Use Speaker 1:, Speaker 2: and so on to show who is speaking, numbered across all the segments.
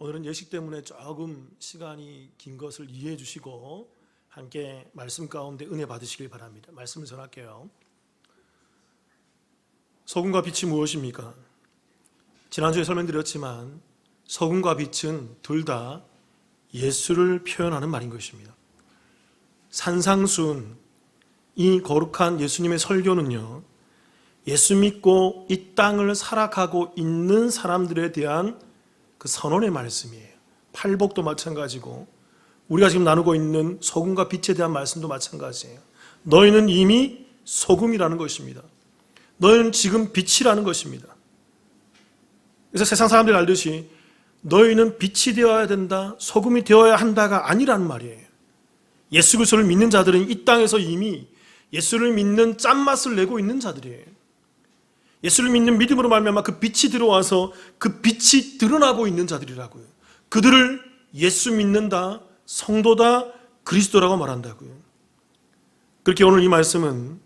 Speaker 1: 오늘은 예식 때문에 조금 시간이 긴 것을 이해해 주시고 함께 말씀 가운데 은혜 받으시길 바랍니다. 말씀을 전할게요. 소금과 빛이 무엇입니까? 지난주에 설명드렸지만 소금과 빛은 둘 다 예수를 표현하는 말인 것입니다. 산상수훈, 이 거룩한 예수님의 설교는요, 예수 믿고 이 땅을 살아가고 있는 사람들에 대한 그 선언의 말씀이에요. 팔복도 마찬가지고 우리가 지금 나누고 있는 소금과 빛에 대한 말씀도 마찬가지예요. 너희는 이미 소금이라는 것입니다. 너희는 지금 빛이라는 것입니다. 그래서 세상 사람들이 알듯이 너희는 빛이 되어야 된다, 소금이 되어야 한다가 아니라는 말이에요. 예수 그리스도를 믿는 자들은 이 땅에서 이미 예수를 믿는 짠맛을 내고 있는 자들이에요. 예수를 믿는 믿음으로 말미암아 그 빛이 들어와서 그 빛이 드러나고 있는 자들이라고요. 그들을 예수 믿는다, 성도다, 그리스도라고 말한다고요. 그렇게 오늘 이 말씀은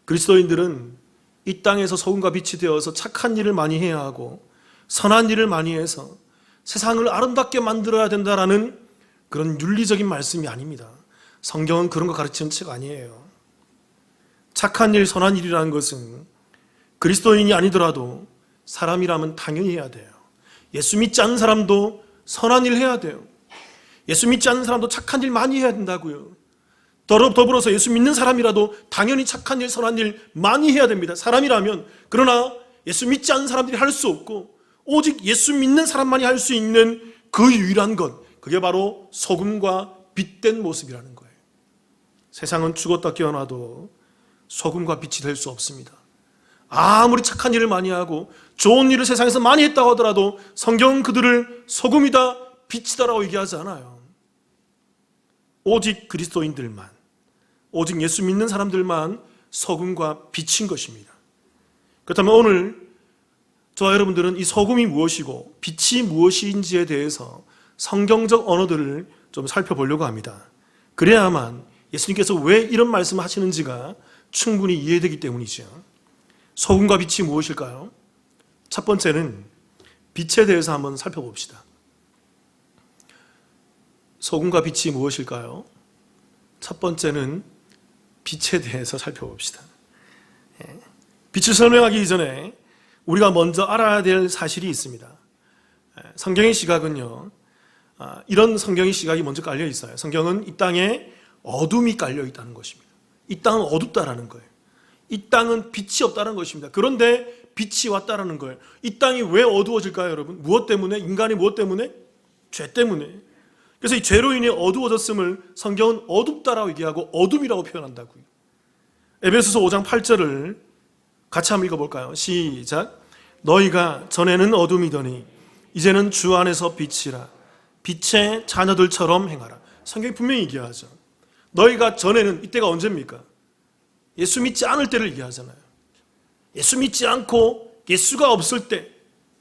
Speaker 1: 그리스도인들은 이 땅에서 소금과 빛이 되어서 착한 일을 많이 해야 하고 선한 일을 많이 해서 세상을 아름답게 만들어야 된다라는 그런 윤리적인 말씀이 아닙니다. 성경은 그런 거 가르치는 책 아니에요. 착한 일, 선한 일이라는 것은 그리스도인이 아니더라도 사람이라면 당연히 해야 돼요. 예수 믿지 않는 사람도 선한 일 해야 돼요. 예수 믿지 않는 사람도 착한 일 많이 해야 된다고요. 더불어서 예수 믿는 사람이라도 당연히 착한 일, 선한 일 많이 해야 됩니다. 사람이라면. 그러나 예수 믿지 않는 사람들이 할 수 없고 오직 예수 믿는 사람만이 할 수 있는 그 유일한 것, 그게 바로 소금과 빛된 모습이라는 거예요. 세상은 죽었다 깨어나도 소금과 빛이 될 수 없습니다. 아무리 착한 일을 많이 하고 좋은 일을 세상에서 많이 했다고 하더라도 성경은 그들을 소금이다, 빛이다라고 얘기하지 않아요. 오직 그리스도인들만, 오직 예수 믿는 사람들만 소금과 빛인 것입니다. 그렇다면 오늘 저와 여러분들은 이 소금이 무엇이고 빛이 무엇인지에 대해서 성경적 언어들을 좀 살펴보려고 합니다. 그래야만 예수님께서 왜 이런 말씀을 하시는지가 충분히 이해되기 때문이죠. 소금과 빛이 무엇일까요? 첫 번째는 빛에 대해서 한번 살펴봅시다. 소금과 빛이 무엇일까요? 첫 번째는 빛에 대해서 살펴봅시다. 빛을 설명하기 이전에 우리가 먼저 알아야 될 사실이 있습니다. 성경의 시각은요, 이런 성경의 시각이 먼저 깔려 있어요. 성경은 이 땅에 어둠이 깔려 있다는 것입니다. 이 땅은 어둡다라는 거예요. 이 땅은 빛이 없다는 것입니다. 그런데 빛이 왔다라는 거예요. 이 땅이 왜 어두워질까요, 여러분? 무엇 때문에? 인간이 무엇 때문에? 죄 때문에. 그래서 이 죄로 인해 어두워졌음을 성경은 어둡다라고 얘기하고 어둠이라고 표현한다고요. 에베소서 5장 8절을 같이 한번 읽어볼까요? 시작. 너희가 전에는 어둠이더니 이제는 주 안에서 빛이라. 빛의 자녀들처럼 행하라. 성경이 분명히 얘기하죠. 너희가 전에는, 이때가 언제입니까? 예수 믿지 않을 때를 얘기하잖아요. 예수 믿지 않고 예수가 없을 때,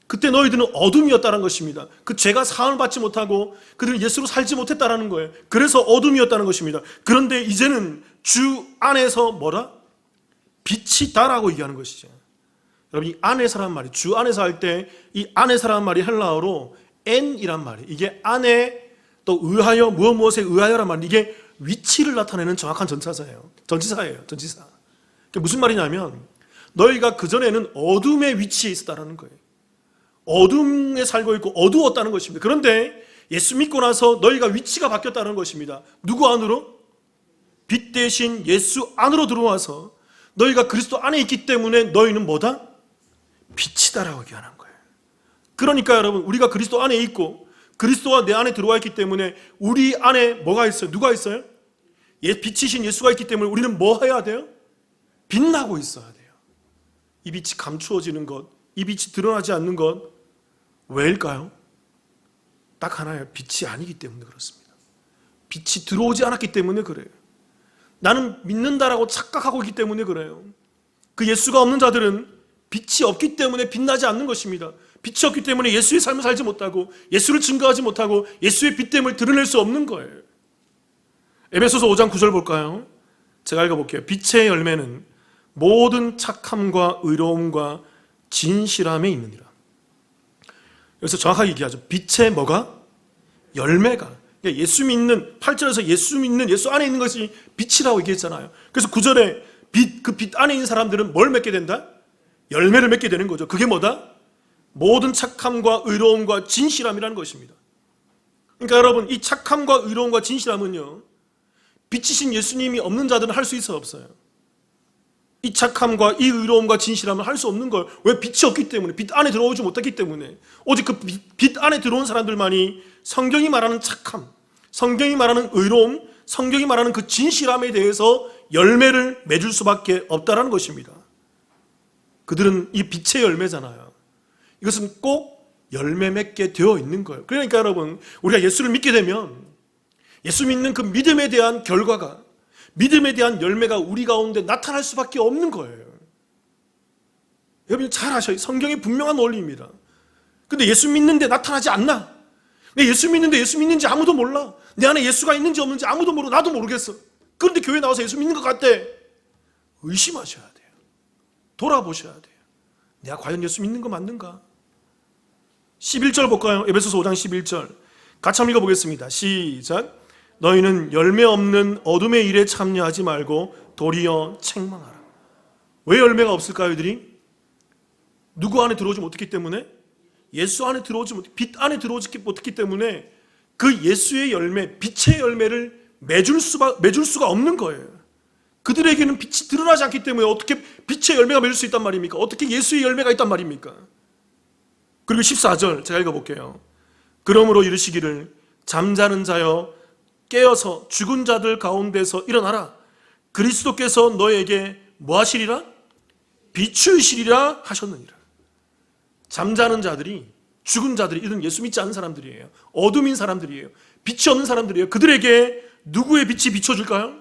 Speaker 1: 그때 너희들은 어둠이었다는 것입니다. 그 죄가 사함을 받지 못하고 그들은 예수로 살지 못했다는 거예요. 그래서 어둠이었다는 것입니다. 그런데 이제는 주 안에서 뭐라? 빛이다라고 얘기하는 것이죠. 여러분, 이 안에서라는 말이, 주 안에서 할 때 이 안에서라는 말이 헬라어로 엔이란 말이에요. 이게 안에 또 의하여, 무엇에 의하여란 말이, 이게 위치를 나타내는 정확한 전치사예요. 전치사. 무슨 말이냐면 너희가 그전에는 어둠의 위치에 있었다는 거예요. 어둠에 살고 있고 어두웠다는 것입니다. 그런데 예수 믿고 나서 너희가 위치가 바뀌었다는 것입니다. 누구 안으로? 빛 대신 예수 안으로 들어와서 너희가 그리스도 안에 있기 때문에 너희는 뭐다? 빛이다라고 얘기하는 거예요. 그러니까 여러분, 우리가 그리스도 안에 있고 그리스도가 내 안에 들어와 있기 때문에 우리 안에 뭐가 있어요? 누가 있어요? 빛이신 예수가 있기 때문에 우리는 뭐 해야 돼요? 빛나고 있어야 돼요. 이 빛이 감추어지는 것, 이 빛이 드러나지 않는 것, 왜일까요? 딱 하나예요. 빛이 아니기 때문에 그렇습니다. 빛이 들어오지 않았기 때문에 그래요. 나는 믿는다라고 착각하고 있기 때문에 그래요. 그 예수가 없는 자들은 빛이 없기 때문에 빛나지 않는 것입니다. 빛이 없기 때문에 예수의 삶을 살지 못하고 예수를 증거하지 못하고 예수의 빛됨을 드러낼 수 없는 거예요. 에베소서 5장 9절 볼까요? 제가 읽어볼게요. 빛의 열매는 모든 착함과 의로움과 진실함에 있느니라. 여기서 정확하게 얘기하죠. 빛의 뭐가? 열매가. 그러니까 예수 믿는 8절에서 예수 안에 있는 것이 빛이라고 얘기했잖아요. 그래서 9절에 그 빛 안에 있는 사람들은 뭘 맺게 된다? 열매를 맺게 되는 거죠. 그게 뭐다? 모든 착함과 의로움과 진실함이라는 것입니다. 그러니까 여러분, 이 착함과 의로움과 진실함은요, 빛이신 예수님이 없는 자들은 할 수 있어 없어요? 이 착함과 이 의로움과 진실함을 할 수 없는 걸. 왜? 빛이 없기 때문에, 빛 안에 들어오지 못했기 때문에. 오직 그 빛 안에 들어온 사람들만이 성경이 말하는 착함, 성경이 말하는 의로움, 성경이 말하는 그 진실함에 대해서 열매를 맺을 수밖에 없다라는 것입니다. 그들은 이 빛의 열매잖아요. 이것은 꼭 열매 맺게 되어 있는 거예요. 그러니까 여러분, 우리가 예수를 믿게 되면 예수 믿는 그 믿음에 대한 결과가, 믿음에 대한 열매가 우리 가운데 나타날 수밖에 없는 거예요. 여러분 잘 아셔요. 성경이 분명한 원리입니다. 근데 예수 믿는데 나타나지 않나? 내 예수 믿는데 예수 믿는지 아무도 몰라. 내 안에 예수가 있는지 없는지 아무도 모르고 나도 모르겠어. 그런데 교회 나와서 예수 믿는 것 같대. 의심하셔야 돼요. 돌아보셔야 돼요. 내가 과연 예수 믿는 거 맞는가? 11절 볼까요? 에베소서 5장 11절 같이 한번 읽어보겠습니다. 시작. 너희는 열매 없는 어둠의 일에 참여하지 말고 도리어 책망하라. 왜 열매가 없을까요? 이들이 누구 안에 들어오지 못했기 때문에, 예수 안에 들어오지 못, 빛 안에 들어오지 못했기 때문에 그 예수의 열매, 빛의 열매를 맺을 수가 없는 거예요. 그들에게는 빛이 드러나지 않기 때문에 어떻게 빛의 열매가 맺을 수 있단 말입니까? 어떻게 예수의 열매가 있단 말입니까? 그리고 14절 제가 읽어볼게요. 그러므로 이르시기를 잠자는 자여 깨어서 죽은 자들 가운데서 일어나라. 그리스도께서 너에게 뭐 하시리라? 비추시리라 하셨느니라. 잠자는 자들이, 죽은 자들이, 이들은 예수 믿지 않는 사람들이에요. 어둠인 사람들이에요. 빛이 없는 사람들이에요. 그들에게 누구의 빛이 비춰질까요?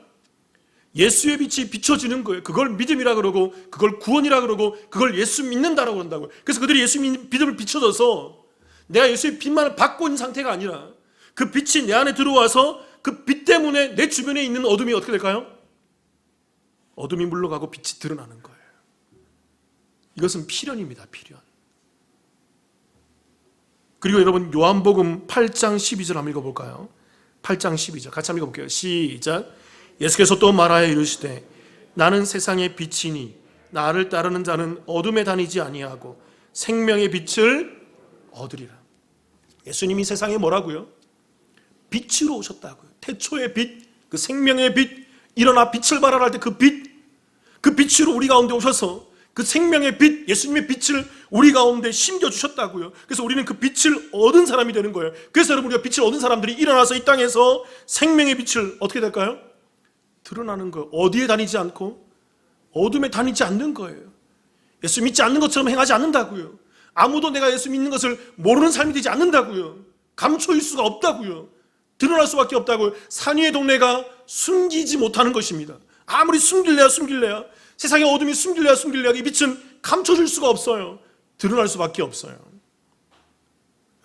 Speaker 1: 예수의 빛이 비춰지는 거예요. 그걸 믿음이라 그러고, 그걸 구원이라 그러고, 그걸 예수 믿는다라고 그런다고요. 그래서 그들이 예수 믿음을 비춰져서 내가 예수의 빛만을 받고 있는 상태가 아니라 그 빛이 내 안에 들어와서 그 빛 때문에 내 주변에 있는 어둠이 어떻게 될까요? 어둠이 물러가고 빛이 드러나는 거예요. 이것은 필연입니다. 필연. 그리고 여러분 요한복음 8장 12절 한번 읽어볼까요? 8장 12절 같이 한번 읽어볼게요. 시작. 예수께서 또 말하여 이르시되 나는 세상의 빛이니 나를 따르는 자는 어둠에 다니지 아니하고 생명의 빛을 얻으리라. 예수님이 세상에 뭐라고요? 빛으로 오셨다고요. 태초의 빛, 그 생명의 빛, 일어나 빛을 발하라 할 때 그 빛, 그 빛으로 우리 가운데 오셔서 그 생명의 빛, 예수님의 빛을 우리 가운데 심겨주셨다고요. 그래서 우리는 그 빛을 얻은 사람이 되는 거예요. 그래서 여러분 우리가 빛을 얻은 사람들이 일어나서 이 땅에서 생명의 빛을 어떻게 될까요? 드러나는 거예요. 어디에 다니지 않고 어둠에 다니지 않는 거예요. 예수 믿지 않는 것처럼 행하지 않는다고요. 아무도 내가 예수 믿는 것을 모르는 삶이 되지 않는다고요. 감춰일 수가 없다고요. 드러날 수밖에 없다고요. 산 위의 동네가 숨기지 못하는 것입니다. 아무리 숨길래야 세상의 어둠이 숨길래야 이 빛은 감춰질 수가 없어요. 드러날 수밖에 없어요.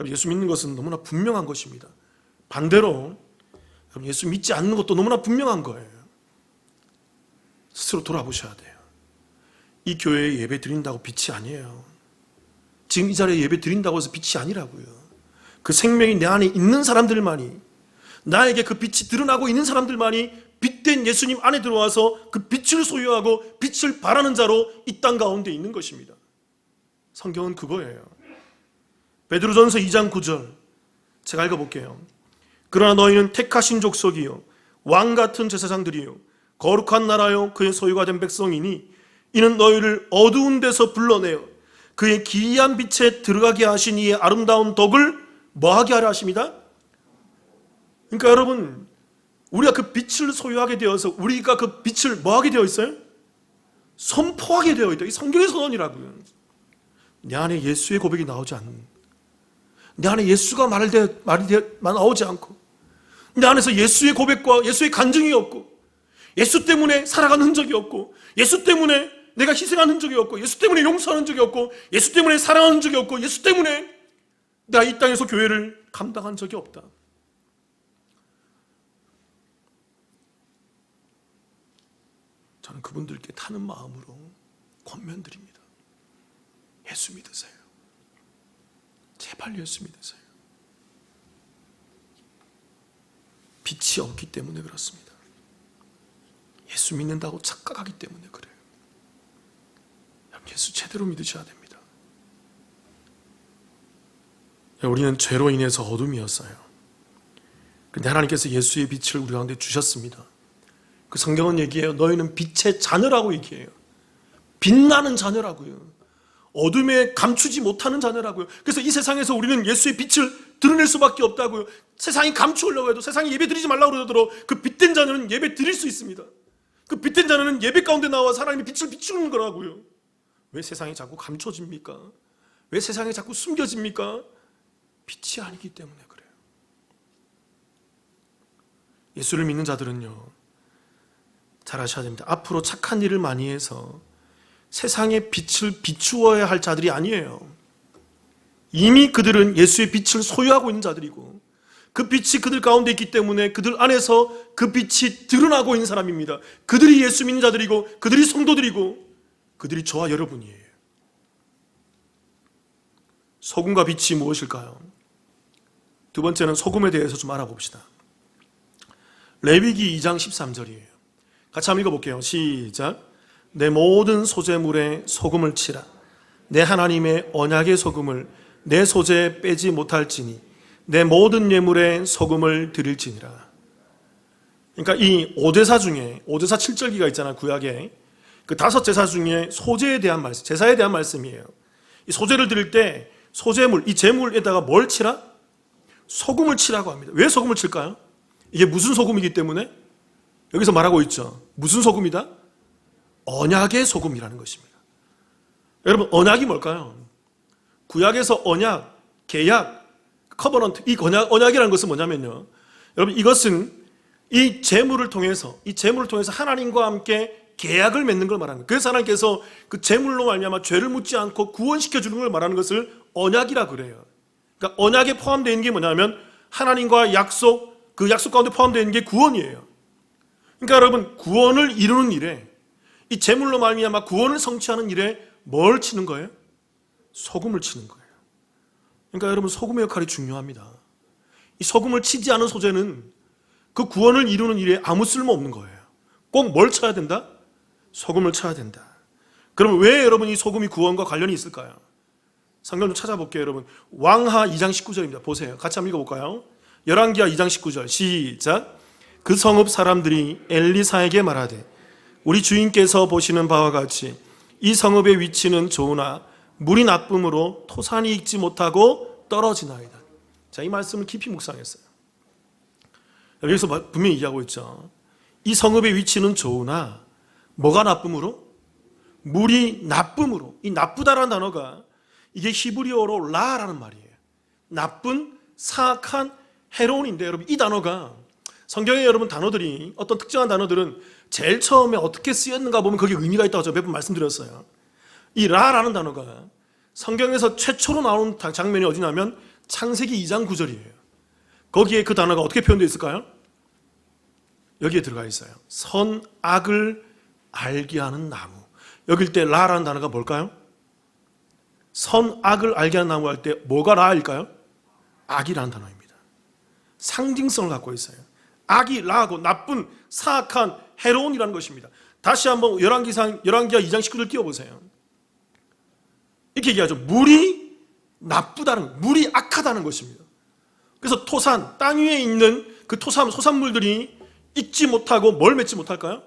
Speaker 1: 예수 믿는 것은 너무나 분명한 것입니다. 반대로 예수 믿지 않는 것도 너무나 분명한 거예요. 스스로 돌아보셔야 돼요. 이 교회에 예배 드린다고 빛이 아니에요. 지금 이 자리에 예배 드린다고 해서 빛이 아니라고요. 그 생명이 내 안에 있는 사람들만이, 나에게 그 빛이 드러나고 있는 사람들만이 빛된 예수님 안에 들어와서 그 빛을 소유하고 빛을 발하는 자로 이 땅 가운데 있는 것입니다. 성경은 그거예요. 베드로전서 2장 9절 제가 읽어볼게요. 그러나 너희는 택하신 족속이요 왕 같은 제사장들이요 거룩한 나라요 그의 소유가 된 백성이니 이는 너희를 어두운 데서 불러내어 그의 기이한 빛에 들어가게 하신 이의 아름다운 덕을 뭐하게 하려 하십니다? 그러니까 여러분 우리가 그 빛을 소유하게 되어서 우리가 그 빛을 뭐하게 되어 있어요? 선포하게 되어 있다. 이 성경의 선언이라고요. 내 안에 예수의 고백이 나오지 않는, 내 안에 예수가 말이 나오지 않고, 내 안에서 예수의 고백과 예수의 간증이 없고, 예수 때문에 살아가는 흔적이 없고, 예수 때문에 내가 희생하는 흔적이 없고, 예수 때문에 용서하는 흔적이 없고, 예수 때문에 사랑하는 흔적이 없고, 예수 때문에 내가 이 땅에서 교회를 감당한 적이 없다. 저는 그분들께 타는 마음으로 권면드립니다. 예수 믿으세요. 제발 빨리 예수 믿으세요. 빛이 없기 때문에 그렇습니다. 예수 믿는다고 착각하기 때문에 그래요. 예수 제대로 믿으셔야 됩니다. 우리는 죄로 인해서 어둠이었어요. 그런데 하나님께서 예수의 빛을 우리 가운데 주셨습니다. 그 성경은 얘기해요. 너희는 빛의 자녀라고 얘기해요. 빛나는 자녀라고요. 어둠에 감추지 못하는 자녀라고요. 그래서 이 세상에서 우리는 예수의 빛을 드러낼 수밖에 없다고요. 세상이 감추려고 해도, 세상이 예배 드리지 말라고 그러더라도 그 빛된 자녀는 예배 드릴 수 있습니다. 그 빛된 자녀는 예배 가운데 나와서 하나님의 빛을 비추는 거라고요. 왜 세상이 자꾸 감춰집니까? 왜 세상이 자꾸 숨겨집니까? 빛이 아니기 때문에 그래요. 예수를 믿는 자들은요, 잘 아셔야 됩니다. 앞으로 착한 일을 많이 해서 세상의 빛을 비추어야 할 자들이 아니에요. 이미 그들은 예수의 빛을 소유하고 있는 자들이고 그 빛이 그들 가운데 있기 때문에 그들 안에서 그 빛이 드러나고 있는 사람입니다. 그들이 예수 믿는 자들이고 그들이 성도들이고 그들이 저와 여러분이에요. 소금과 빛이 무엇일까요? 두 번째는 소금에 대해서 좀 알아봅시다. 레위기 2장 13절이에요. 같이 한번 읽어볼게요. 시작. 내 모든 소재물에 소금을 치라. 내 하나님의 언약의 소금을 내 소재에 빼지 못할지니 내 모든 예물에 소금을 드릴지니라. 그러니까 이 5대사 중에 5대사 7절기가 있잖아요. 구약에 그 5제사 중에 소재에 대한 말씀, 제사에 대한 말씀이에요. 이 소재를 드릴 때 소재물, 이 제물에다가 뭘 치라? 소금을 치라고 합니다. 왜 소금을 칠까요? 이게 무슨 소금이기 때문에? 여기서 말하고 있죠. 무슨 소금이다? 언약의 소금이라는 것입니다. 여러분, 언약이 뭘까요? 구약에서 언약, 계약, 커버넌트, 이 언약이라는 것은 뭐냐면요, 여러분, 이것은 이 제물을 통해서 하나님과 함께 계약을 맺는 걸 말하는 거예요. 그래서 하나님께서 그 제물로 말미암아 죄를 묻지 않고 구원시켜 주는 걸 말하는 것을 언약이라 그래요. 그러니까 언약에 포함되어 있는 게 뭐냐면 하나님과 약속, 그 약속 가운데 포함되어 있는 게 구원이에요. 그러니까 여러분, 구원을 이루는 일에, 이 제물로 말미암아 구원을 성취하는 일에 뭘 치는 거예요? 소금을 치는 거예요. 그러니까 여러분, 소금의 역할이 중요합니다. 이 소금을 치지 않은 소재는 그 구원을 이루는 일에 아무 쓸모 없는 거예요. 꼭 뭘 쳐야 된다? 소금을 쳐야 된다. 그럼 왜 여러분 이 소금이 구원과 관련이 있을까요? 성경 좀 찾아볼게요, 여러분. 왕하 2장 19절입니다. 보세요. 같이 한번 읽어볼까요? 열왕기하 2장 19절 시작. 그 성읍 사람들이 엘리사에게 말하되 우리 주인께서 보시는 바와 같이 이 성읍의 위치는 좋으나 물이 나쁨으로 토산이 익지 못하고 떨어지나이다. 자, 이 말씀을 깊이 묵상했어요. 여기서 분명히 얘기하고 있죠. 이 성읍의 위치는 좋으나 뭐가 나쁨으로? 물이 나쁨으로. 이 나쁘다라는 단어가 이게 히브리어로 라라는 말이에요. 나쁜, 사악한, 해로운인데 여러분, 이 단어가 성경에 여러분 단어들이, 어떤 특정한 단어들은 제일 처음에 어떻게 쓰였는가 보면 거기에 의미가 있다고 제가 몇 번 말씀드렸어요. 이 라라는 단어가 성경에서 최초로 나오는 장면이 어디냐면 창세기 2장 9절이에요. 거기에 그 단어가 어떻게 표현되어 있을까요? 여기에 들어가 있어요. 선악을 알게 하는 나무. 여길 때 라라는 단어가 뭘까요? 선악을 알게 하는 나무 할 때 뭐가 라일까요? 악이라는 단어입니다. 상징성을 갖고 있어요. 악이 라하고 나쁜, 사악한, 해로운이라는 것입니다. 다시 한번 열왕기하 2장 19절 띄워보세요. 이렇게 얘기하죠. 물이 나쁘다는, 물이 악하다는 것입니다. 그래서 토산, 땅 위에 있는 그 소산물들이 익지 못하고 뭘 맺지 못할까요?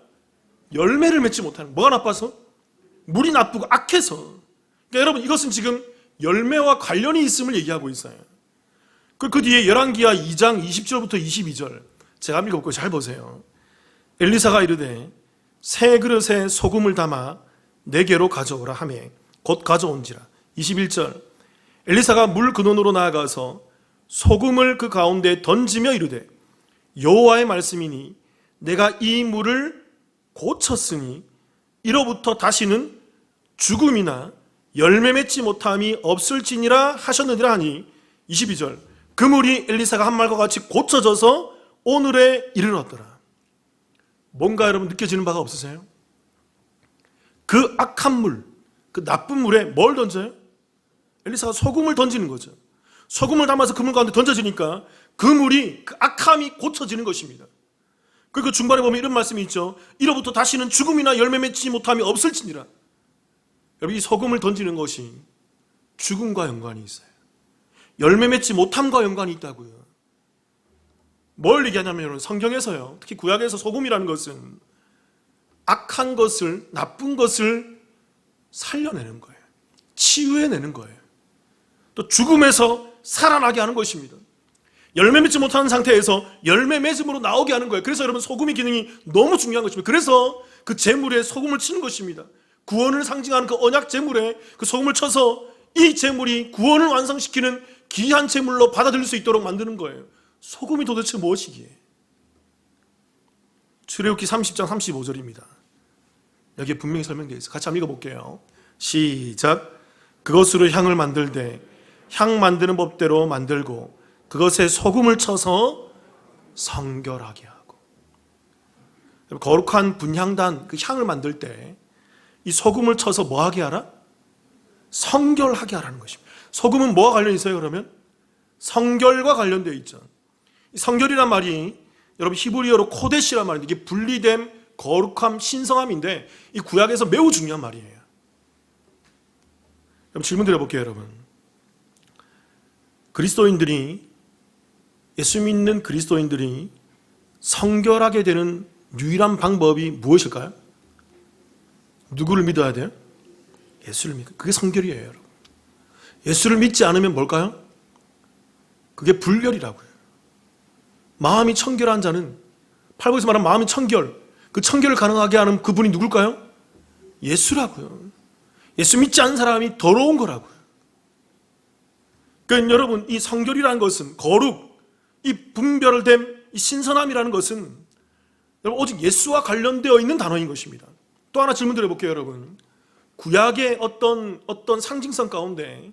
Speaker 1: 열매를 맺지 못하는. 뭐가 나빠서? 물이 나쁘고 악해서. 그러니까 여러분, 이것은 지금 열매와 관련이 있음을 얘기하고 있어요. 그 뒤에 열왕기하 2장 20절부터 22절 제가 한번 읽어볼게요. 잘 보세요. 엘리사가 이르되 새 그릇에 소금을 담아 내게로 가져오라 하매 곧 가져온지라. 21절 엘리사가 물 근원으로 나아가서 소금을 그 가운데 던지며 이르되 여호와의 말씀이니 내가 이 물을 고쳤으니 이로부터 다시는 죽음이나 열매 맺지 못함이 없을지니라 하셨느니라 하니 22절 그 물이 엘리사가 한 말과 같이 고쳐져서 오늘에 이르렀더라. 뭔가 여러분 느껴지는 바가 없으세요? 그 악한 물, 그 나쁜 물에 뭘 던져요? 엘리사가 소금을 던지는 거죠. 소금을 담아서 그물 가운데 던져지니까 그물이 그 악함이 고쳐지는 것입니다. 그리고 중반에 보면 이런 말씀이 있죠. 이로부터 다시는 죽음이나 열매 맺지 못함이 없을지니라. 여러분, 이 소금을 던지는 것이 죽음과 연관이 있어요. 열매 맺지 못함과 연관이 있다고요. 뭘 얘기하냐면 성경에서요, 특히 구약에서 소금이라는 것은 악한 것을, 나쁜 것을 살려내는 거예요. 치유해내는 거예요. 또 죽음에서 살아나게 하는 것입니다. 열매 맺지 못하는 상태에서 열매 맺음으로 나오게 하는 거예요. 그래서 여러분, 소금의 기능이 너무 중요한 것입니다. 그래서 그 제물에 소금을 치는 것입니다. 구원을 상징하는 그 언약 제물에 그 소금을 쳐서 이 제물이 구원을 완성시키는 귀한 제물로 받아들일 수 있도록 만드는 거예요. 소금이 도대체 무엇이기에? 출애굽기 30장 35절입니다. 여기에 분명히 설명되어 있어요. 같이 한번 읽어볼게요. 시작. 그것으로 향을 만들되 향 만드는 법대로 만들고 그것에 소금을 쳐서 성결하게 하고. 거룩한 분향단, 그 향을 만들 때 이 소금을 쳐서 뭐 하게 하라? 성결하게 하라는 것입니다. 소금은 뭐와 관련이 있어요? 그러면 성결과 관련되어 있죠. 이 성결이란 말이 여러분 히브리어로 코데시란 말인데 이게 분리됨, 거룩함, 신성함인데 이 구약에서 매우 중요한 말이에요. 그럼 질문 드려볼게요, 여러분. 그리스도인들이, 예수 믿는 그리스도인들이 성결하게 되는 유일한 방법이 무엇일까요? 누구를 믿어야 돼요? 예수를 믿고. 그게 성결이에요, 여러분. 예수를 믿지 않으면 뭘까요? 그게 불결이라고요. 마음이 청결한 자는, 팔복에서 말하는 마음이 청결, 그 청결을 가능하게 하는 그분이 누굴까요? 예수라고요. 예수 믿지 않는 사람이 더러운 거라고요. 그러니까 여러분, 이 성결이라는 것은, 거룩, 이 분별됨, 이 신선함이라는 것은 여러분 오직 예수와 관련되어 있는 단어인 것입니다. 또 하나 질문 드려볼게요, 여러분. 구약의 어떤 상징성 가운데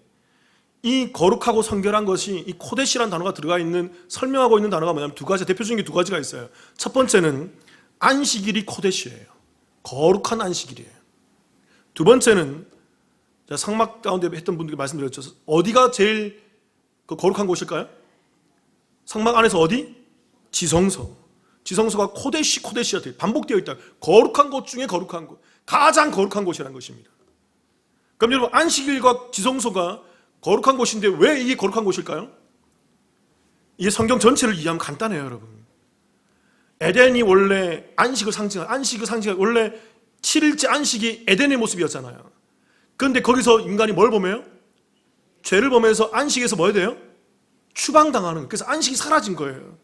Speaker 1: 이 거룩하고 성결한 것이 이 코데시라는 단어가 들어가 있는, 설명하고 있는 단어가 뭐냐면 두 가지, 대표적인 게 두 가지가 있어요. 첫 번째는 안식일이 코데시예요. 거룩한 안식일이에요. 두 번째는 성막 가운데 했던 분들께 말씀드렸죠. 어디가 제일 거룩한 곳일까요? 성막 안에서 어디? 지성소. 지성소가 코데시가 반복되어 있다. 거룩한 곳 중에 거룩한 곳, 가장 거룩한 곳이라는 것입니다. 그럼 여러분, 안식일과 지성소가 거룩한 곳인데 왜 이게 거룩한 곳일까요? 이게 성경 전체를 이해하면 간단해요, 여러분. 에덴이 원래 안식을 상징한 원래 7일째 안식이 에덴의 모습이었잖아요. 그런데 거기서 인간이 뭘 범해요? 죄를 범해서 안식에서 뭐 해야 돼요? 추방당하는. 그래서 안식이 사라진 거예요.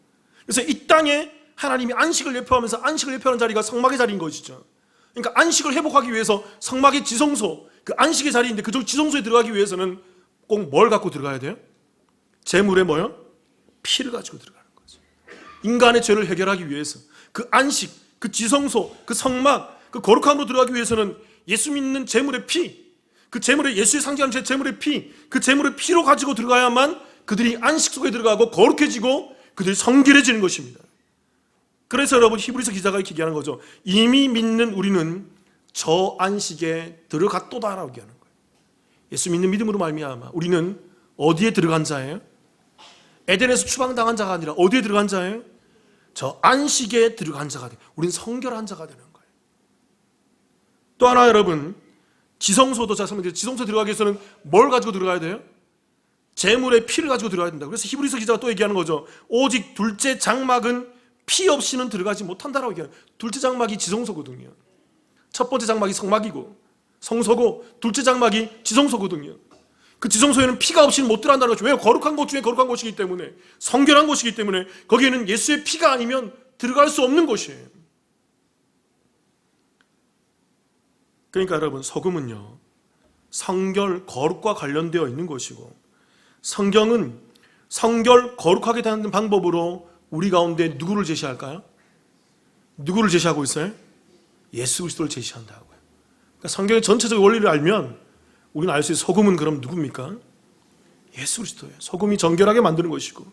Speaker 1: 그래서 이 땅에 하나님이 안식을 예표하면서 안식을 예표하는 자리가 성막의 자리인 것이죠. 그러니까 안식을 회복하기 위해서 성막의 지성소, 그 안식의 자리인데 그쪽 지성소에 들어가기 위해서는 꼭 뭘 갖고 들어가야 돼요? 제물에 뭐요? 피를 가지고 들어가는 거죠. 인간의 죄를 해결하기 위해서 그 안식, 그 지성소, 그 성막, 그 거룩함으로 들어가기 위해서는 예수 믿는 제물의 피, 그 제물의 예수의 상징하는 제물의 피, 그 제물의 피로 가지고 들어가야만 그들이 안식 속에 들어가고 거룩해지고 그들이 성결해지는 것입니다. 그래서 여러분, 히브리서 기자가 이렇게 얘기하는 거죠. 이미 믿는 우리는 저 안식에 들어갔도다라고 얘기하는 거예요. 예수 믿는 믿음으로 말미암아 우리는 어디에 들어간 자예요? 에덴에서 추방당한 자가 아니라 어디에 들어간 자예요? 저 안식에 들어간 자가 돼요. 우리는 성결한 자가 되는 거예요. 또 하나, 여러분, 지성소도 자 설명드렸죠. 지성소에 들어가기 위해서는 뭘 가지고 들어가야 돼요? 제물의 피를 가지고 들어가야 된다. 그래서 히브리서 기자가 또 얘기하는 거죠. 오직 둘째 장막은 피 없이는 들어가지 못한다라고 얘기해요. 둘째 장막이 지성소거든요. 첫 번째 장막이 성막이고 성소고 둘째 장막이 지성소거든요. 그 지성소에는 피가 없이는 못 들어간다는 거죠. 왜요? 거룩한 곳 중에 거룩한 곳이기 때문에, 성결한 곳이기 때문에 거기에는 예수의 피가 아니면 들어갈 수 없는 곳이에요. 그러니까 여러분, 소금은요, 성결, 거룩과 관련되어 있는 것이고, 성경은 성결, 거룩하게 되는 방법으로 우리 가운데 누구를 제시할까요? 누구를 제시하고 있어요? 예수 그리스도를 제시한다고요. 그러니까 성경의 전체적 원리를 알면 우리는 알 수 있어요. 소금은 그럼 누굽니까? 예수 그리스도예요. 소금이 정결하게 만드는 것이고,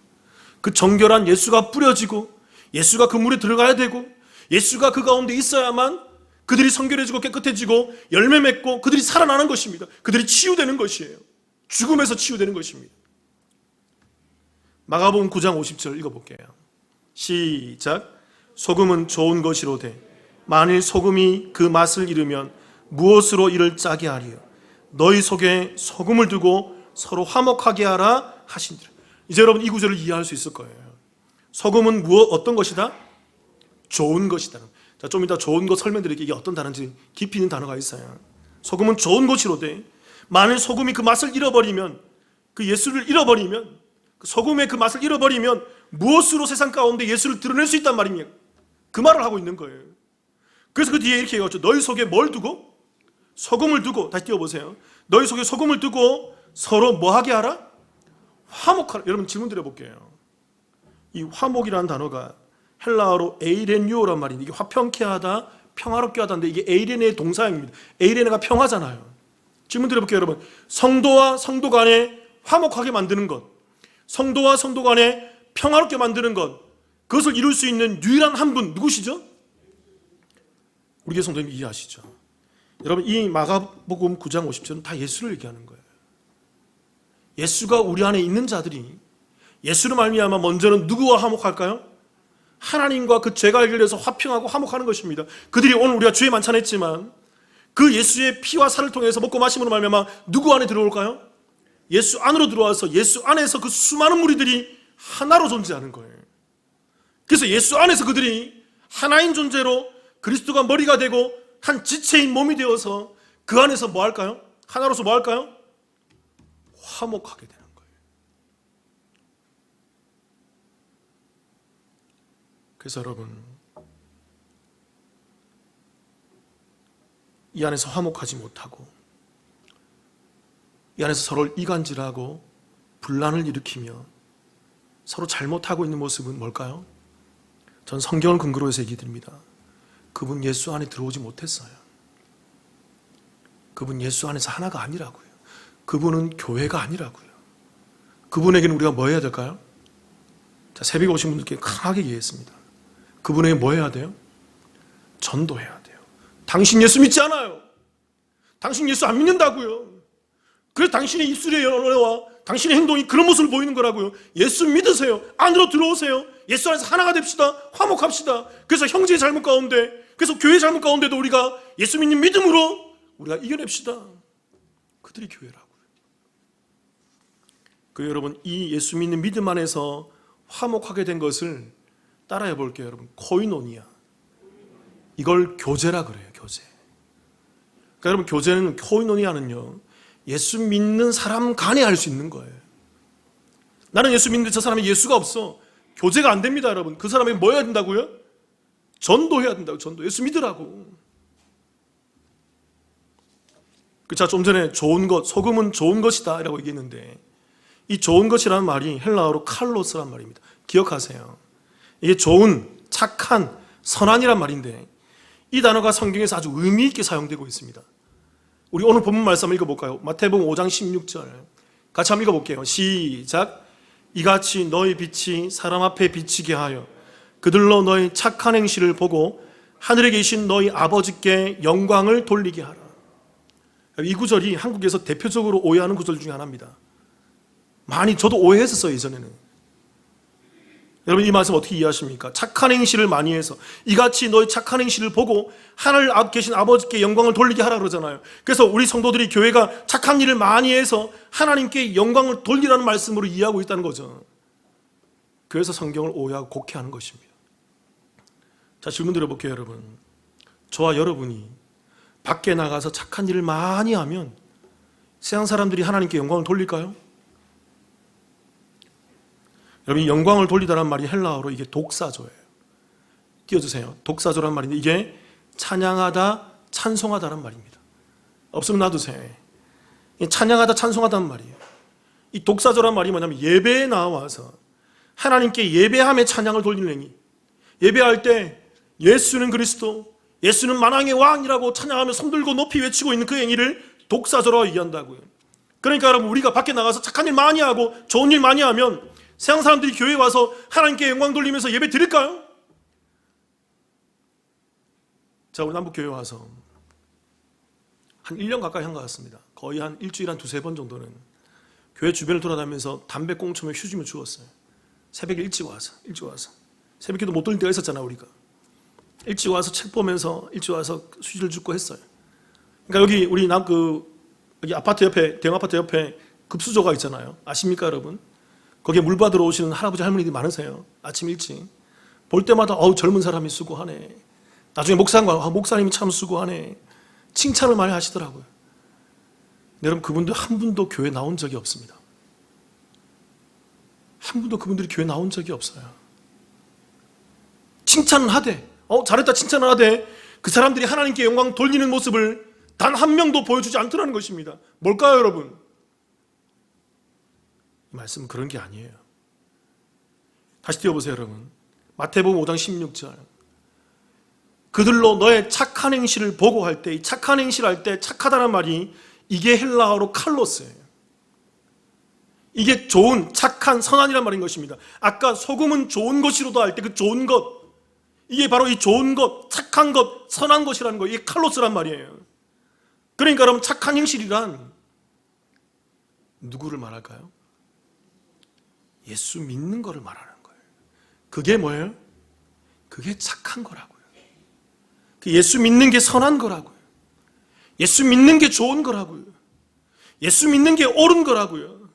Speaker 1: 그 정결한 예수가 뿌려지고 예수가 그 물에 들어가야 되고 예수가 그 가운데 있어야만 그들이 성결해지고 깨끗해지고 열매 맺고 그들이 살아나는 것입니다. 그들이 치유되는 것이에요. 죽음에서 치유되는 것입니다. 마가복음 9장 50절 읽어볼게요. 시작. 소금은 좋은 것이로되 만일 소금이 그 맛을 잃으면 무엇으로 이를 짜게 하리요. 너희 속에 소금을 두고 서로 화목하게 하라 하신지라. 이제 여러분 이 구절을 이해할 수 있을 거예요. 소금은 어떤 것이다? 좋은 것이다. 자, 좀 이따 좋은 것 설명드릴게요. 이게 어떤 단어인지 깊이 있는 단어가 있어요. 소금은 좋은 것이로되 만일 소금이 그 맛을 잃어버리면, 그 예수를 잃어버리면, 그 소금의 그 맛을 잃어버리면 무엇으로 세상 가운데 예수를 드러낼 수 있단 말입니까? 그 말을 하고 있는 거예요. 그래서 그 뒤에 이렇게 얘기하죠. 너희 속에 뭘 두고? 소금을 두고. 다시 띄워보세요. 너희 속에 소금을 두고 서로 뭐 하게 하라? 화목하라. 여러분 질문 드려볼게요. 이 화목이라는 단어가 헬라어로 에이레뉴오란 말인데, 이게 화평케 하다, 평화롭게 하다인데, 이게 에이레네의 동사형입니다. 에이레네가 평화잖아요. 질문 드려볼게요, 여러분. 성도와 성도 간에 화목하게 만드는 것, 성도와 성도 간에 평화롭게 만드는 것, 그것을 이룰 수 있는 유일한 한 분 누구시죠? 우리 교회 성도님 이해하시죠? 여러분, 이 마가복음 9장 50절은 다 예수를 얘기하는 거예요. 예수가 우리 안에 있는 자들이 예수로 말미암아 먼저는 누구와 화목할까요? 하나님과 그 죄가 해결돼서 화평하고 화목하는 것입니다. 그들이 오늘 우리가 주에 만찬했지만 그 예수의 피와 살을 통해서 먹고 마심으로 말미암아 누구 안에 들어올까요? 예수 안으로 들어와서 예수 안에서 그 수많은 무리들이 하나로 존재하는 거예요. 그래서 예수 안에서 그들이 하나인 존재로 그리스도가 머리가 되고 한 지체인 몸이 되어서 그 안에서 뭐 할까요? 하나로서 뭐 할까요? 화목하게 되는 거예요. 그래서 여러분, 이 안에서 화목하지 못하고 이 안에서 서로를 이간질하고 분란을 일으키며 서로 잘못하고 있는 모습은 뭘까요? 전 성경을 근거로 해서 얘기 드립니다. 그분 예수 안에 들어오지 못했어요. 그분 예수 안에서 하나가 아니라고요. 그분은 교회가 아니라고요. 그분에게는 우리가 뭐 해야 될까요? 자, 새벽에 오신 분들께 강하게 얘기했습니다. 그분에게 뭐 해야 돼요? 전도해야 돼요. 당신 예수 믿지 않아요. 당신 예수 안 믿는다고요. 그래서 당신의 입술의 연어와 당신의 행동이 그런 모습을 보이는 거라고요. 예수 믿으세요. 안으로 들어오세요. 예수 안에서 하나가 됩시다. 화목합시다. 그래서 형제의 잘못 가운데, 그래서 교회의 잘못 가운데도 우리가 예수 믿는 믿음으로 우리가 이겨냅시다. 그들이 교회라고요. 그 여러분, 이 예수 믿는 믿음 안에서 화목하게 된 것을 따라해 볼게요. 여러분, 코이노니아. 이걸 교제라 그래요. 교제. 그러니까 여러분, 교제는, 코이노니아는요, 예수 믿는 사람 간에 할 수 있는 거예요. 나는 예수 믿는데 저 사람이 예수가 없어. 교제가 안 됩니다, 여러분. 그 사람에게 뭐 해야 된다고요? 전도해야 된다고. 전도. 예수 믿으라고. 자, 좀 전에 좋은 것, 소금은 좋은 것이다 라고 얘기했는데, 이 좋은 것이라는 말이 헬라어로 칼로스란 말입니다. 기억하세요. 이게 좋은, 착한, 선한이란 말인데, 이 단어가 성경에서 아주 의미 있게 사용되고 있습니다. 우리 오늘 본문 말씀 읽어볼까요? 마태복음 5장 16절 같이 한번 읽어볼게요. 시작. 이같이 너희 빛이 사람 앞에 비치게 하여 그들로 너희 착한 행실을 보고 하늘에 계신 너희 아버지께 영광을 돌리게 하라. 이 구절이 한국에서 대표적으로 오해하는 구절 중에 하나입니다. 많이 저도 오해했었어요, 예전에는. 여러분, 이 말씀 어떻게 이해하십니까? 착한 행실을 많이 해서 이같이 너희 착한 행실을 보고 하늘 앞 계신 아버지께 영광을 돌리게 하라 그러잖아요. 그래서 우리 성도들이 교회가 착한 일을 많이 해서 하나님께 영광을 돌리라는 말씀으로 이해하고 있다는 거죠. 그래서 성경을 오해하고 곡해하는 것입니다. 자, 질문 드려볼게요, 여러분. 저와 여러분이 밖에 나가서 착한 일을 많이 하면 세상 사람들이 하나님께 영광을 돌릴까요? 여러분, 이 영광을 돌리다란 말이 헬라어로 이게 독사조예요. 띄워주세요. 독사조란 말인데 이게 찬양하다, 찬송하다란 말입니다. 없으면 놔두세요. 찬양하다, 찬송하다는 말이에요. 이 독사조란 말이 뭐냐면 예배에 나와서 하나님께 예배함에 찬양을 돌리는 행위. 예배할 때 예수는 그리스도, 예수는 만왕의 왕이라고 찬양하며 손들고 높이 외치고 있는 그 행위를 독사조라고 얘기한다고요. 그러니까 여러분, 우리가 밖에 나가서 착한 일 많이 하고 좋은 일 많이 하면 세상 사람들이 교회에 와서 하나님께 영광 돌리면서 예배 드릴까요? 자, 우리 남북교회 와서 한 1년 가까이 한 것 같습니다. 거의 한 일주일에 한 두세 번 정도는 교회 주변을 돌아다니면서 담배 꽁초며 휴지며 주웠어요. 새벽에 일찍 와서 새벽에도 못 돌릴 때가 있었잖아. 우리가 일찍 와서 책 보면서 일찍 와서 수지를 줍고 했어요. 그러니까 여기 우리 여기 아파트 옆에, 대형 아파트 옆에 급수조가 있잖아요. 아십니까 여러분? 거기에 물 받으러 오시는 할아버지 할머니들이 많으세요. 아침 일찍 볼 때마다 젊은 사람이 수고하네. 나중에 목사님이 참 수고하네. 칭찬을 많이 하시더라고요. 여러분, 그분들 한 분도 교회 나온 적이 없습니다. 한 분도 그분들이 교회 나온 적이 없어요. 칭찬은 하되, 잘했다 칭찬을 하되, 그 사람들이 하나님께 영광 돌리는 모습을 단 한 명도 보여주지 않더라는 것입니다. 뭘까요, 여러분? 이 말씀은 그런 게 아니에요. 다시 띄워보세요, 여러분. 마태복음 5장 16절. 그들로 너의 착한 행실을 보고할 때, 이 착한 행실을 할 때 착하다는 말이 이게 헬라어로 칼로스예요. 이게 좋은, 착한, 선한이란 말인 것입니다. 아까 소금은 좋은 것이로도 할 때 그 좋은 것, 이게 바로 이 좋은 것, 착한 것, 선한 것이라는 거, 이게 칼로스란 말이에요. 그러니까 여러분, 착한 행실이란 누구를 말할까요? 예수 믿는 거를 말하는 거예요. 그게 뭐예요? 그게 착한 거라고요. 예수 믿는 게 선한 거라고요. 예수 믿는 게 좋은 거라고요. 예수 믿는 게 옳은 거라고요.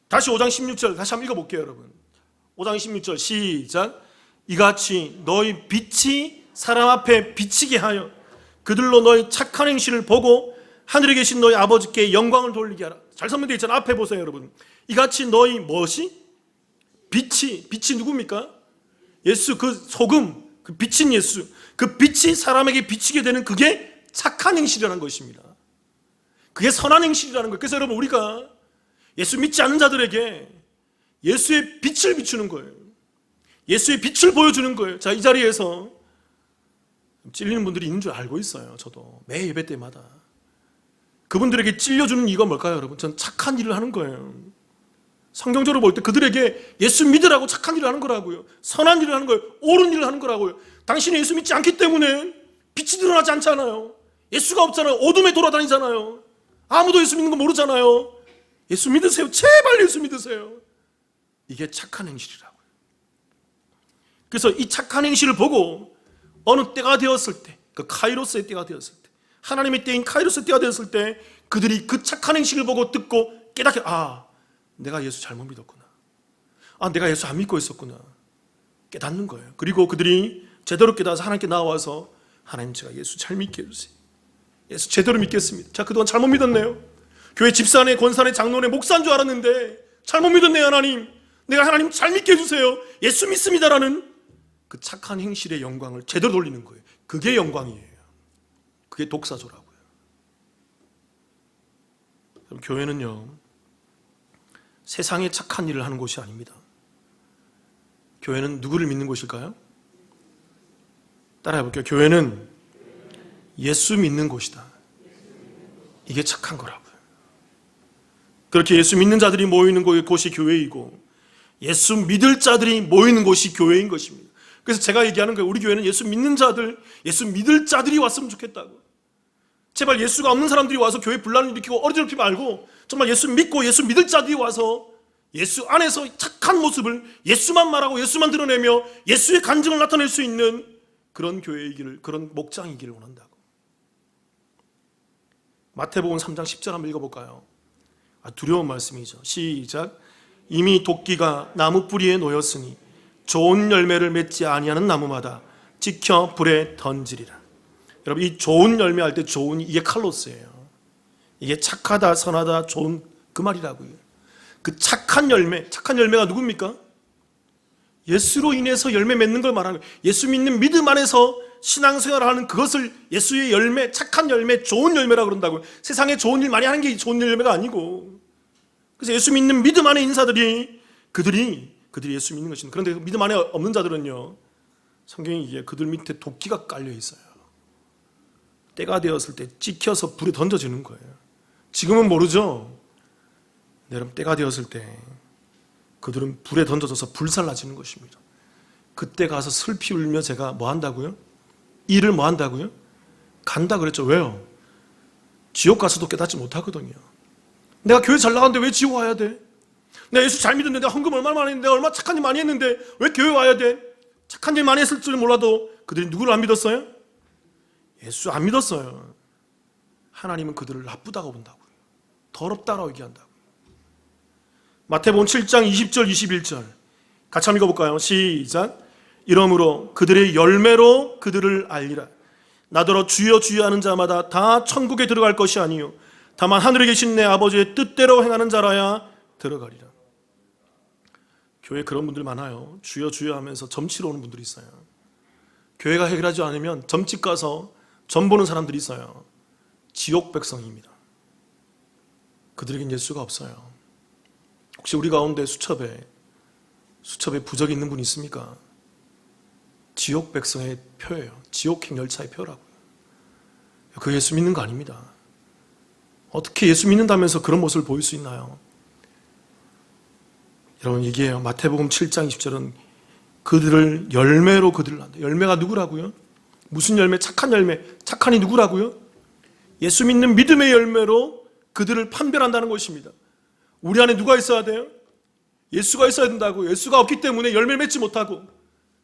Speaker 1: 다시 5장 16절 다시 한번 읽어볼게요, 여러분. 5장 16절 시작. 이같이 너희 빛이 사람 앞에 비치게 하여 그들로 너희 착한 행실을 보고 하늘에 계신 너희 아버지께 영광을 돌리게 하라. 잘 설명되어 있잖아요. 앞에 보세요, 여러분. 이같이 너희 무엇이? 빛이 누굽니까? 예수, 그 소금, 그 빛인 예수, 그 빛이 사람에게 비치게 되는 그게 착한 행실이라는 것입니다. 그게 선한 행실이라는 거예요. 그래서 여러분, 우리가 예수 믿지 않는 자들에게 예수의 빛을 비추는 거예요. 예수의 빛을 보여주는 거예요. 자, 이 자리에서 찔리는 분들이 있는 줄 알고 있어요. 저도 매 예배 때마다. 그분들에게 찔려주는 이유가 뭘까요, 여러분? 전 착한 일을 하는 거예요. 성경적으로 볼 때 그들에게 예수 믿으라고 착한 일을 하는 거라고요. 선한 일을 하는 거예요. 옳은 일을 하는 거라고요. 당신이 예수 믿지 않기 때문에 빛이 드러나지 않잖아요. 예수가 없잖아요. 어둠에 돌아다니잖아요. 아무도 예수 믿는 거 모르잖아요. 예수 믿으세요. 제발 예수 믿으세요. 이게 착한 행실이라고요. 그래서 이 착한 행실을 보고 어느 때가 되었을 때, 그 카이로스의 때가 되었을 때, 하나님의 때인 카이로스의 때가 되었을 때 그들이 그 착한 행실을 보고 듣고 깨닫게, 내가 예수 잘못 믿었구나. 내가 예수 안 믿고 있었구나. 깨닫는 거예요. 그리고 그들이 제대로 깨닫아서 하나님께 나와서 하나님, 제가 예수 잘 믿게 해주세요. 예수 제대로 믿겠습니다. 자, 그동안 잘못 믿었네요. 교회 집사네, 권사네, 장로네, 목사인 줄 알았는데 잘못 믿었네요. 하나님, 내가 하나님 잘 믿게 해주세요. 예수 믿습니다라는 그 착한 행실의 영광을 제대로 돌리는 거예요. 그게 영광이에요. 그게 독사조라고요. 교회는요, 세상에 착한 일을 하는 곳이 아닙니다. 교회는 누구를 믿는 곳일까요? 따라해 볼게요. 교회는 예수 믿는 곳이다. 이게 착한 거라고요. 그렇게 예수 믿는 자들이 모이는 곳이 교회이고, 예수 믿을 자들이 모이는 곳이 교회인 것입니다. 그래서 제가 얘기하는 거예요. 우리 교회는 예수 믿는 자들, 예수 믿을 자들이 왔으면 좋겠다고. 제발 예수가 없는 사람들이 와서 교회 분란을 일으키고 어지럽히지 말고, 정말 예수 믿고 예수 믿을 자들이 와서 예수 안에서 착한 모습을 예수만 말하고 예수만 드러내며 예수의 간증을 나타낼 수 있는 그런 교회이기를, 그런 목장이기를 원한다고. 마태복음 3장 10절 한번 읽어볼까요? 두려운 말씀이죠. 시작. 이미 도끼가 나무 뿌리에 놓였으니 좋은 열매를 맺지 아니하는 나무마다 찍혀 불에 던지리라. 여러분, 이 좋은 열매 할 때 좋은, 이게 칼로스예요. 이게 착하다, 선하다, 좋은, 그 말이라고요. 그 착한 열매가 누굽니까? 예수로 인해서 열매 맺는 걸 말하는 거예요. 예수 믿는 믿음 안에서 신앙생활을 하는 그것을 예수의 열매, 착한 열매, 좋은 열매라고 그런다고요. 세상에 좋은 일 많이 하는 게 좋은 열매가 아니고. 그래서 예수 믿는 믿음 안에 있는 자들이 그들이 예수 믿는 것입니다. 그런데 믿음 안에 없는 자들은요, 성경이 이게 그들 밑에 도끼가 깔려 있어요. 때가 되었을 때 찍혀서 불에 던져지는 거예요. 지금은 모르죠. 여러분, 때가 되었을 때 그들은 불에 던져져서 불살라지는 것입니다. 그때 가서 슬피 울며 제가 뭐 한다고요? 일을 뭐 한다고요? 간다 그랬죠. 왜요? 지옥 가서도 깨닫지 못하거든요. 내가 교회 잘 나가는데 왜 지옥 와야 돼? 내가 예수 잘 믿었는데 헌금 얼마나 많이 했는데 얼마나 착한 일 많이 했는데 왜 교회 와야 돼? 착한 일 많이 했을 줄 몰라도 그들이 누구를 안 믿었어요? 예수 안 믿었어요. 하나님은 그들을 나쁘다고 본다고요. 더럽다라고 얘기한다고요. 마태복음 7장 20절 21절 같이 한번 읽어볼까요? 시작. 이러므로 그들의 열매로 그들을 알리라. 나더러 주여 주여 하는 자마다 다 천국에 들어갈 것이 아니요 다만 하늘에 계신 내 아버지의 뜻대로 행하는 자라야 들어가리라. 교회에 그런 분들 많아요. 주여 주여 하면서 점치러 오는 분들이 있어요. 교회가 해결하지 않으면 점집 가서 점 보는 사람들이 있어요. 지옥 백성입니다. 그들에겐 예수가 없어요. 혹시 우리 가운데 수첩에 부적이 있는 분 있습니까? 지옥 백성의 표예요. 지옥행 열차의 표라고요. 그 예수 믿는 거 아닙니다. 어떻게 예수 믿는다면서 그런 모습을 보일 수 있나요? 여러분 얘기해요. 마태복음 7장 20절은 그들을 열매로 그들을 안다. 열매가 누구라고요? 무슨 열매? 착한 열매. 착한이 누구라고요? 예수 믿는 믿음의 열매로 그들을 판별한다는 것입니다. 우리 안에 누가 있어야 돼요? 예수가 있어야 된다고요. 예수가 없기 때문에 열매 맺지 못하고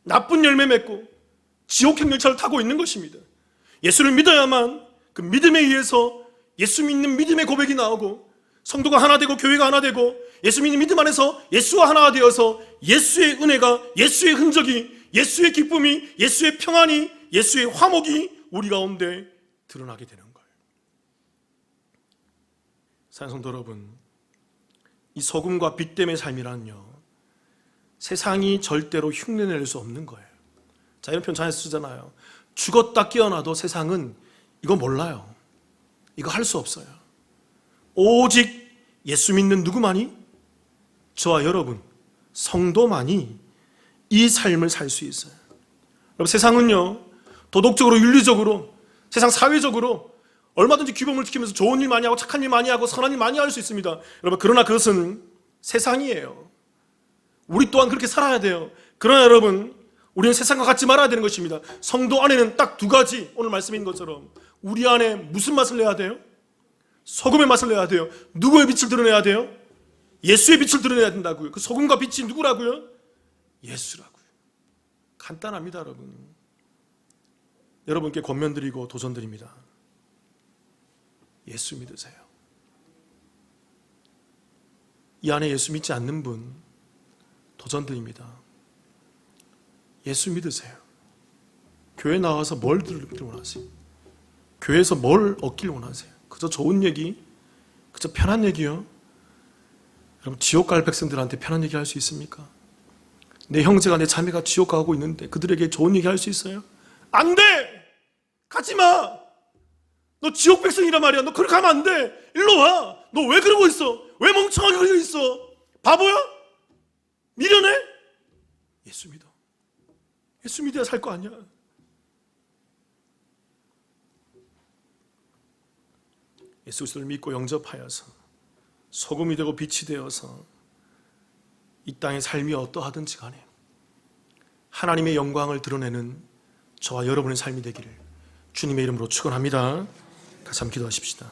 Speaker 1: 나쁜 열매 맺고 지옥행 열차를 타고 있는 것입니다. 예수를 믿어야만 그 믿음에 의해서 예수 믿는 믿음의 고백이 나오고 성도가 하나 되고 교회가 하나 되고 예수 믿는 믿음 안에서 예수와 하나가 되어서 예수의 은혜가, 예수의 흔적이, 예수의 기쁨이, 예수의 평안이, 예수의 화목이 우리 가운데 드러나게 되는 거예요. 사랑하는 성도 여러분, 이 소금과 빛됨의 삶이란요 세상이 절대로 흉내낼 수 없는 거예요. 자, 이런 표현 잘 쓰잖아요. 죽었다 깨어나도 세상은 이거 몰라요. 이거 할 수 없어요. 오직 예수 믿는 누구만이? 저와 여러분, 성도만이 이 삶을 살 수 있어요. 여러분, 세상은요 도덕적으로 윤리적으로 세상 사회적으로 얼마든지 규범을 지키면서 좋은 일 많이 하고 착한 일 많이 하고 선한 일 많이 할 수 있습니다. 여러분, 그러나 그것은 세상이에요. 우리 또한 그렇게 살아야 돼요. 그러나 여러분, 우리는 세상과 같지 말아야 되는 것입니다. 성도 안에는 딱 두 가지, 오늘 말씀인 것처럼 우리 안에 무슨 맛을 내야 돼요? 소금의 맛을 내야 돼요. 누구의 빛을 드러내야 돼요? 예수의 빛을 드러내야 된다고요. 그 소금과 빛이 누구라고요? 예수라고요. 간단합니다, 여러분. 여러분께 권면드리고 도전드립니다. 예수 믿으세요. 이 안에 예수 믿지 않는 분 도전드립니다. 예수 믿으세요. 교회 나와서 뭘 들을 원하세요? 교회에서 뭘 얻길 원하세요? 그저 좋은 얘기? 그저 편한 얘기요? 여러분, 지옥 갈 백성들한테 편한 얘기 할 수 있습니까? 내 형제가 내 자매가 지옥 가고 있는데 그들에게 좋은 얘기 할 수 있어요? 안 돼! 가지 마! 너 지옥 백성이란 말이야. 너 그렇게 하면 안 돼. 일로 와. 너 왜 그러고 있어? 왜 멍청하게 그러고 있어? 바보야? 미련해? 예수 믿어. 예수 믿어야 살 거 아니야. 예수 그리스도를 믿고 영접하여서 소금이 되고 빛이 되어서 이 땅의 삶이 어떠하든지 간에 하나님의 영광을 드러내는 저와 여러분의 삶이 되기를 주님의 이름으로 축원합니다. 같이 한번 기도하십시다.